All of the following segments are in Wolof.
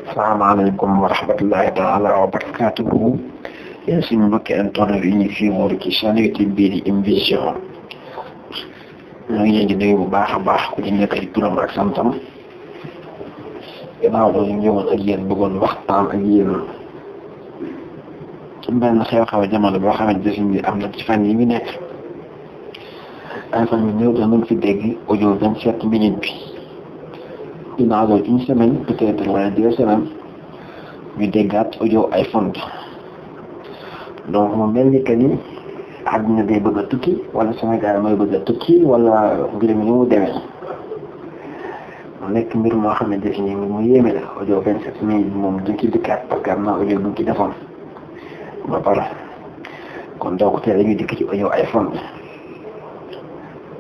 salaamaaleykum wa rahmatullahi taala wa barakatuhu. yéen suñu mbokki internet yi ñu fi wóor ci chaîne YouTube bii di M Vision ñoo ngi leen di nuyu bu baax a baax ku ci nekk ci turam ak santam. gannaaw loolu ñëwoon ak yéen bëggoon waxtaan ak yéen ci benn xew-xew jamono boo xamante ne am na ci fan yi ñu nekk ay fan yu néew danañ fi dégg audio 27 minutes bi. dinaa loolu une semaine peut-être wala 2 semaines ñu déggaat audio iPhone bi donc mu mel ni que ni àdduna day bëgg a tukki wala Sénégal mooy bëgg a tukki wala mbir mi ni mu demee mu nekk mbir moo xamante ni mu yéeme la audio 27 minutes bi moom duñ ci dikkaat parce que am na audio buñ ci defoon ba pare kon donc tey dañuy dikk ci audio iPhone bi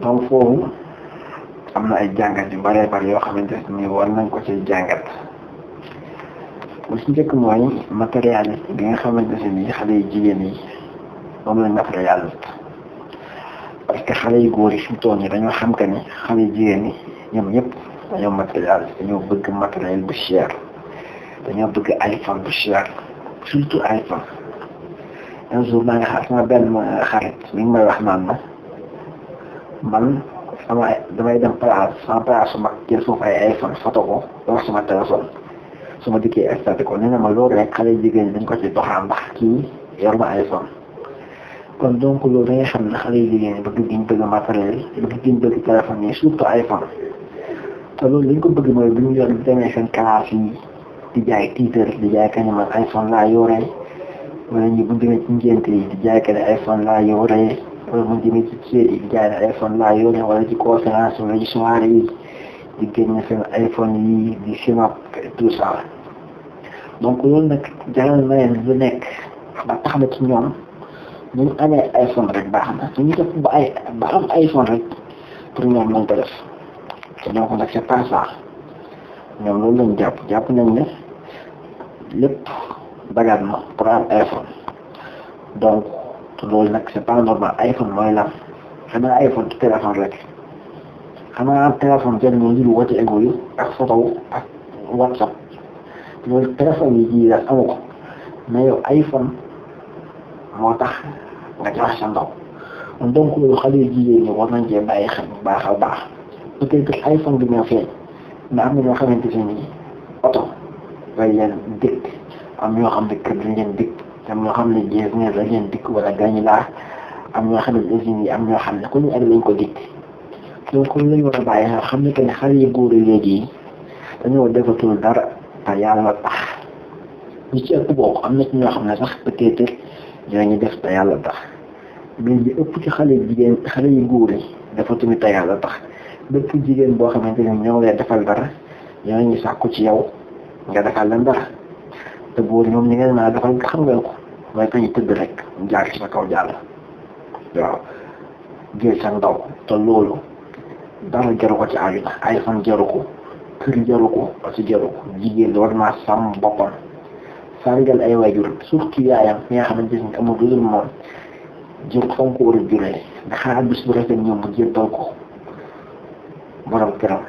donc foofu am na ay jàngat yu bëree bëri yoo xamante ni war nañ ko ci jàngat bu ci njëkk mooy matérialiste bi nga xamante ni xale yu jigéen yi moom lañ matérialiste parce que xale yu góor yi fi mu toll nii dañoo xam que ni xale yu jigéen yi ñoom ñëpp dañoo matérialiste dañoo bëgg matériel bu cher dañoo bëgg iPhone bu cher surtout iPhone. un jour maa ngi xaar sama benn xarit mi ngi may wax naan na man damay dem sama place su mag jël foofu ay iPhone photo ko wax sama téléphone su ma dikkee extraté ko nee na ma loolu rek xale jigéen dañ ko ci doxaan ndax kii yor na iPhone. kon donc loolu da ngay xam ne xale jigéen bëgg giñ bëgg matériel bëgg giñ bëgg téléphone yi surtout iPhone te loolu liñ ko bëgg mooy bu ñu yor demee seen classe yi di jaay tiitër di jaay kañ man iPhone laa yoree wala ñu bu ñu demee ci ngénte yi di jaay kañ iPhone laa yoree wala mu jëmee ci ceeb yi di jaay ne iPhone laa yore wala ci conférence wala ci soirée yi di génne seen iPhone yi di sinap tout ça donc loolu nag jaral na leen lu nekk ba tax na ci ñoom ñu amee iPhone rek baax na ñu def ba am iPhone rek pour ñoom lañ ko def te donc nag c'est pas ça ñoom loolu lañ jàpp nañ ne lépp bagat na pour am iPhone donc loolu nag c'est pas normal iPhone mooy lan xanaa iPhone ci téléphone rek xanaa am téléphone jël ñu ngir woote ego yi ak photo ak WhatsApp loolu téléphone yi ji la amu ko mais yow iPhone moo tax nga jox sa ndaw donc loolu xale yu jigéen ñi war nañ cee bàyyi xel bu baax a baax peut-être iPhone bi ñoo feeñ mais am na ñoo xamante ne oto lay leen dikk am ñoo xam ne kër lañ leen dikk am ñoo xam ne jeex ne la leen dikk wala gañ laa am ñoo xam ne usines yi am ñoo xam ne ku ñu ak lañ ko dikk donc loolu lañ war a bàyyi xam ne que ne xale yu góor yi léegi dañoo defatul dara te yàlla tax ñi ci ëpp bokk am na ci ñoo xam ne sax peut-être ñooñu def te yàlla tax mais li ëpp ci xale yu góor yi defatuñu te yàlla tax bépp jigéen boo xamante ne ñoo ngi lay defal dara ñooñu sàkku ci yow nga defal leen dara. te góor ñoom ñi ngeen naa defal nga xam nga ko waaye kañu tëdd rek jaar ci sa kaw jàll waaw jël sa ndaw te loolu dara jaru ko ci àdduna iPhone jaru ko kër jaru ko parce que jaru ko jigéen war naa sàmm boppam sargal ay waajur surtout yaayam mi nga xamante ni amul lu dul moom jur fa nga ko war a juree nga xaar bis bu rafet ñoom mu jébbal ko borom këram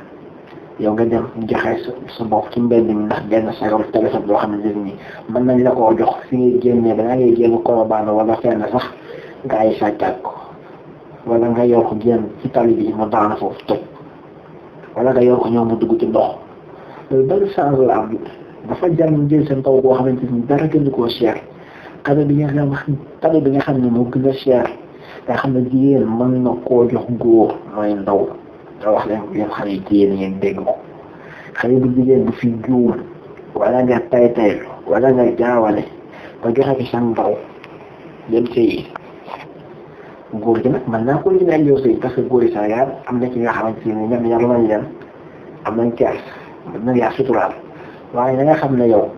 yow nga dem joxe sa bopp ci mbedd mi ndax benn sagaru téléphone boo xam ne ni mën nañ la koo jox fi ngay génnee da ngay génn Colobane wala fenn sax nga ay sàccaat ko wala nga yor ko génn ci tali bi mu daana foofu toj wala nga yor ko ñoom mu dugg ci ndox loolu bari change la am dafa jar ñu jël seen taw boo xamante ni dara gën koo cher cadeau bi nga xam ne moo gën a cher nga xam ne jigéen mën na koo jox góor mooy ndaw nga wax leen yéen xale yu jigéen ngeen dégg ko xale bu jigéen bu fi juum wala nga tay wala nga jaawale ba joxe fi sa ndaw dem sëy góor gi nag mën naa ko leen yow sëy parce que góor yi Sénégal am na ci nga xamante ne ñoom yàlla nañ leen am nañ kees mën na yaa suturaal waaye da nga xam ne yow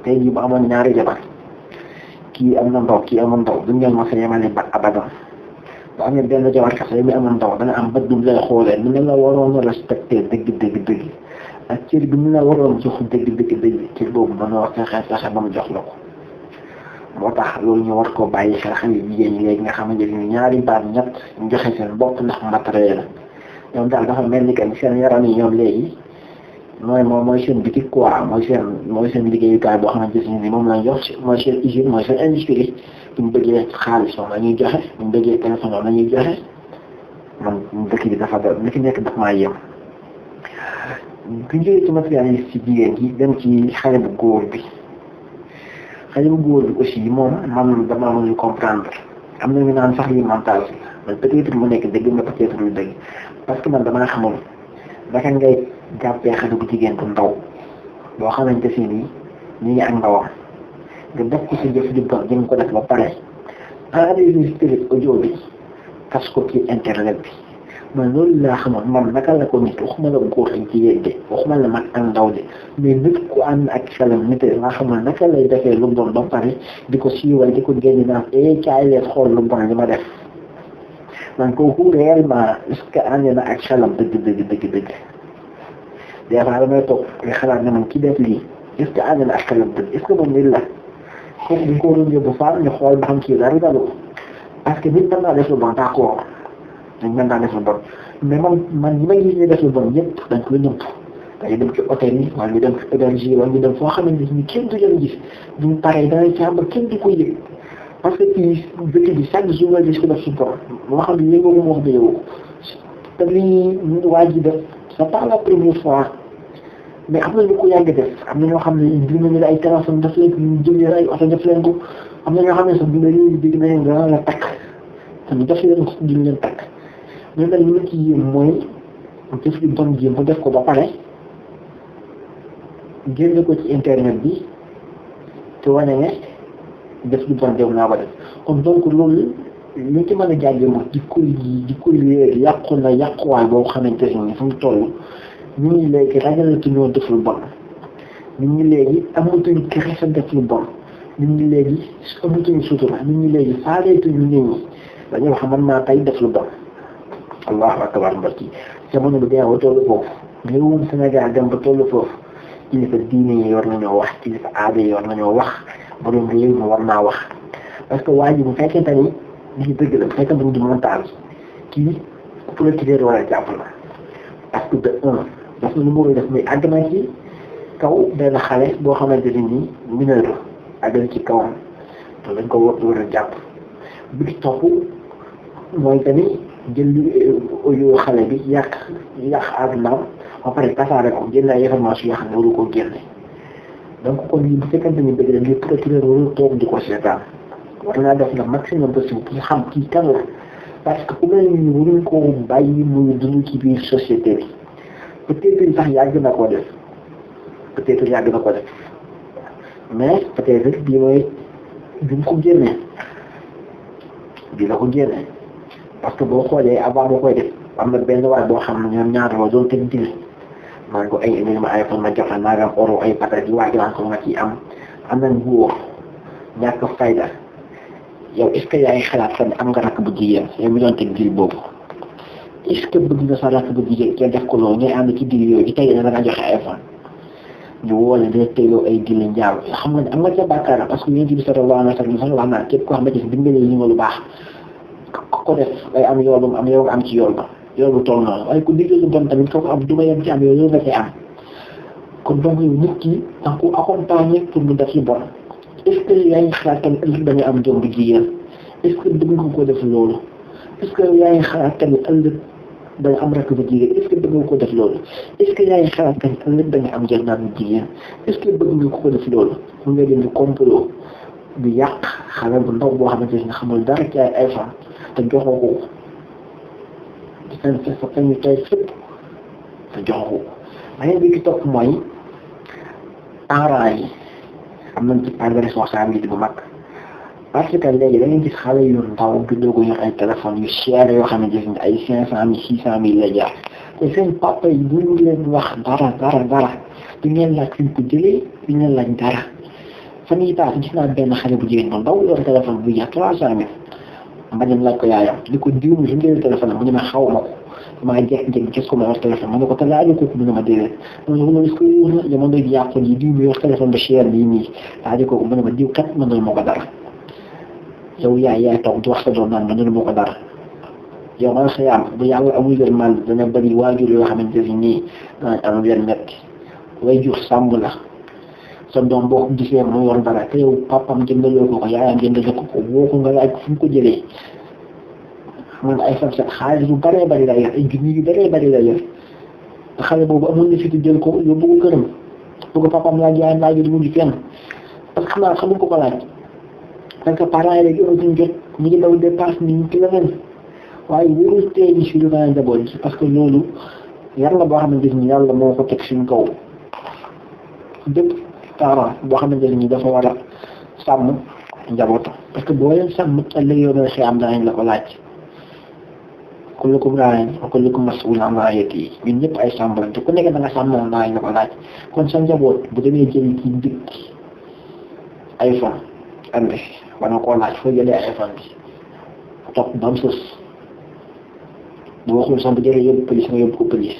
tey jii bu amoon ñaari jabar kii am na ndaw kii amul ndaw duñ leen mos a yemale ba abadan ba am na benn jabar kese bi amul ndaw dana am bët bu lay xoolee ni la waroon a respecté dëgg ak cër bi ni la waroon jox dëgg cër boobu mënoo fexe ba mu jox la ko moo tax loolu ñu war koo bàyyi xel xam ne jigéen ñi léegi nga xamante ni ñaari baat ñett ñu joxe seen bopp ndax matériel ñoom daal dafa mel ni que seen yaram yi ñoom léegi mooy seen bitik quoi mooy seen liggéeyukaay boo xamante ni moom lañ jox mooy seen usine mooy seen industrie bu ñu bëggee xaalis moom la ñuy joxe bu ñu bëggee téléphone moom la ñuy joxe man dëkk bi dafa doon li fi nekk daf maa yem. bu ñu jógee ci matérialiste ci jigéen gi dem ci xale bu góor bi aussi moom man damaa mënul comprendre am na ñu naan sax li mental man peut-être mu nekk dëgg mais peut-être lu dëgg parce que man damaa xamul naka ngay jàppee xale bu jigéen bu ndaw boo xamante si nii ñu ngi ak ndawam nga def ko si jëf ju bon jëm ko def ba pare enregistré audio bi tas ko ci internet bi man loolu laa xamoon man naka la ko nit waxuma la góor ak jigéen de waxuma la mag ak ndaw de mais nit ku ànd ak xelam nit laa xamoon naka lay defee lu bon ba pare di ko siiwal di ko génn naan kaay leen xool lu bon li ma def man kooku réellement est-ce que ànd na ak xelam dëgg des fois damay toog nga xalaat ne man ki def lii est-ce que ànd na ak xelam dëgg est-ce que moom nit la kooku dañ ko waroon yóbbu faam ñu xool ba xam kii dara dalu parce que nit mën naa def lu bon d'accord dañ mën naa def lu bon mais man ñi may gis ñu def lu bon ñëpp dañ koy nëbb dañuy dem ci hôtel yi wala ñu dem ci énergie wala ñu dem foo xamante ni kenn du leen gis duñ paree dangay càmbar kenn du ko yëg parce que kii dëkk bi chaque jour nga gis ko def su bon moo xam ne yëngoo mu wax dëgg te lii waa ji def c'est pas la première fois mais am na ñu ko yàgg def am na ñoo xam ne indi nañu ay téléphone def leen ko ñu jëlee ay oto def leen ko am na ñoo xam ne sax dina leen dégg nañ nga la takk te ñu def leen ko duñ leen takk mais nag li ma ci yéem mooy def li bon jéem mu def ko ba pare génne ko ci internet bi te wane ne def lu bon dem naa ko def kon donc loolu li ci mën a jàngee moom di koy léegi yàqu na yàquwaay boo xamante ne fu mu toll nit ñi léegi ragalatuñoo def lu bon nit ñi léegi amatuñu kexe sa def lu bon nit ñi léegi amatuñu sutura nit ñi léegi faaleetuñu nit ñi dañuy wax man maa tey def lu bon allahu akbar mbokk yi jamono bi dee ba tollu foofu réewum Sénégal dem ba tollu foofu kilifa diine yi war nañoo wax kilifa aada yi war nañoo wax borom réew mi war naa wax parce que waa ji bu fekkente ni lii dëgg la bu fekkente ni du montage kii procureur war a jàpp la parce que de un daf na lu mu def muy àgg na ci kaw benn xale boo xamante ne nii mineur àgg ci kawam te dañ ko war a jàpp bi ci topp mooy que ni jël audio xale bi yàq àddunaam ba pare tasaare ko jël ay information yoo xam ne waru koo génne donc kon lii bu fekkante ni dëgg la lii procureur warul toog di ko seetaan war naa def le maximum possible pour xam kii kan la parce que ku mel ni waruñ koo bàyyi muy dund ci biir société bi peut-être sax yàgg na koo def mais peut-être bii mooy bi mu ko génnee bii la ko génnee parce que boo xoolee avant boo koy def am na benn waay boo xam ne ñoom ñaar la doon teg dil maa ngi ko ay indi ma iPhone ma jox la naa am oro ay patate yi waaj ko nga ci am nañ góor ñàkk fayda yow est-ce que yaa ngi xalaat sax ne am nga rakk bu jigéen yow mi doon teg dil boobu est-ce que bëgg nga sa rakk bu jigéen kenn def ko loolu ngay ànd ci dil yooyu di tey na da nga joxe iPhone ñu woole dina teyloo ay dil njaaw xam nga ne am nga ca bàkkaar parce que yéen ci bi sallallahu alayhi wa sallam wax naa képp koo xam ne dimbalee li nga lu baax ko def day am yoolu am yow nga am ci yool ba yool bu toll noonu waaye ku digle lu bon tamit kooku am du ma yem ci am yow nga cay am kon donc nit ki da nga ko accompagner pour mu def lu bon est-ce que yaa ngi xalaat tamit ëllëg da nga am doom bu jigéen est-ce que bëgg nga ko def loolu est-ce que yaa ngi xalaat tamit ëllëg da nga am rakk bu jigéen est-ce que bëgg nga ko def loolu est-ce que yaa ngi xalaat tamit ëllëg da nga am jarbaat bu jigéen est-ce que bëgg nga ko def loolu mu nga dem di complot di yàq xale bu ndaw boo xamante ne xamul dara ci ay iPhone te joxoo ko di fen sa feñu tey fépp te joxoo ko beneen bi ci topp mooy parents yi am nañ ci part de responsabilité bu mag parce que léegi da ngay gis xale yu ndaw di doog a yor ay téléphones yu cher yoo xamante ne ay 500 000 600 000 la jaar te seen papa yi bu ñu leen wax dara du ngeen laaj fi ñu ko jëlee du ngeen laaj dara fan yii paase gis naa benn xale bu jigéen bu ndaw yor téléphone bu jar 300 000 ma dem laaj ko yaayam di ko diw mi su mu téléphone mu ne ma xaw ma ko maa jékki-jékki gis ko ma yor téléphone ma ne ko te laajoo ko mu ne ma déedéet ma ne ko est-ce que wóor na jamono ji yàqu ji diw mi yor téléphone ba cher bii nii laajoo ko mu ne ma diw kat mënul ma ko dara yow yaay toog di wax sa doom naan mënul ma ko dara yow man xëyaam bu yàlla amul yërmande dana bëri waajur yoo xamante ne nii danañ am weer metti way jur sàmm la sa doom boo ko gisee mu yor dara te yow papam jëndaloo ko yaayam jëndaloo ko woo ko nga laaj fu mu ko jëlee man ay fan set xaalis yu bëree bëri la yor ay junni yu bëree bëri la yor te xale boobu amul na fi jël ko yóbbu ko këram bu ko papam laaj yaayam laaj du mujj fenn parce que xanaa xamul ko ko laaj parce que parents yi léegi amatuñ jot ñu ngi daw dépasse ni ñu ci leneen waaye wóorul tey ji suñu kaa njaboot ji parce que loolu yar la boo xamante ni yàlla moo ko teg suñu kaw bépp parent boo xamante ni dafa war a sàmm njabootam parce que boo leen sàmm ëllëg yow dana xëy am danañ la ko laaj kullukum raa'in wa kullukum mas'uulun an ra'iyyatihi ñun ñëpp ay sàmm lañ te ku nekk da nga sàmm danañ la ko laaj kon sa njaboot bu demee jël ci dëkk iPhone andi war na koo laaj foo jëlee iPhone bi topp ba mu sës bu waxul sax bu jëlee yóbbu police nga yóbbu ko police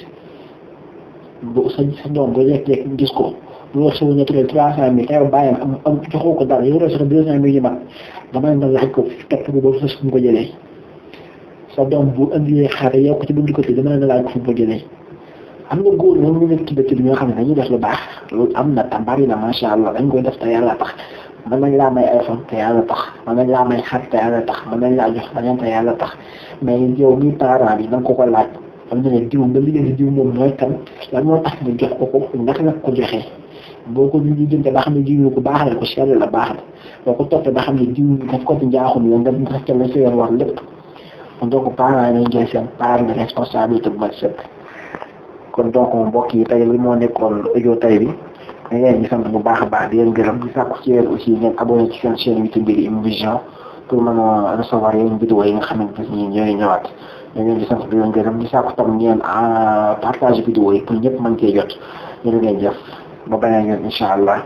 bu sa doom bu lekk gis ko bu wax sa naturel 300 000 te yow bàyyam am joxoo ko dara yow sax 200 000 yu mag dama nga laaj ko topp ko ba mu sës fu mu ko jëlee sa doom bu andi xare yow ko ci buntu côté dama nga laaj ko fu mu ko jëlee am na góor moom ñu nekk ci dëkk bi ñoo xam ne dañuy def lu baax loolu am na tam bari na macha allah dañ koy def te yàlla tax mën nañ laa may iPhone te yàlla tax mën nañ laa may xar te yàlla tax mën nañ laa jox bañam te yàlla tax mais yow mi parent bi da nga ko ko laaj am na ne diw nga liggéey diw moom mooy kan lan moo tax ñu jox ko ko naka nga ko joxee boo ko ñu jënte ba xam ne diw ko baax la ko sell la baax la boo ko toppee ba xam ne diw daf ko ci njaaxum la nga def ca la sa yoon war lépp donc parent yi nañ jël seen part de responsabilité bu mat sëkk kon donc mbokk yi tey li moo nekkoon audio tey bi da ngeen di sant bu baax a baax di leen gërëm di sàkku ci yéen aussi ngeen abonné ci seen chaîne YouTube bi IM Vision pour mën a recevoir yeneen vidéo yi nga xamante ni ñooy ñëwaat da ngeen di sant di leen gërëm di sàkku tam ngeen partage vidéo yi pour ñëpp mën cee jot ñu ngeen jëf ba beneen yoon incha allah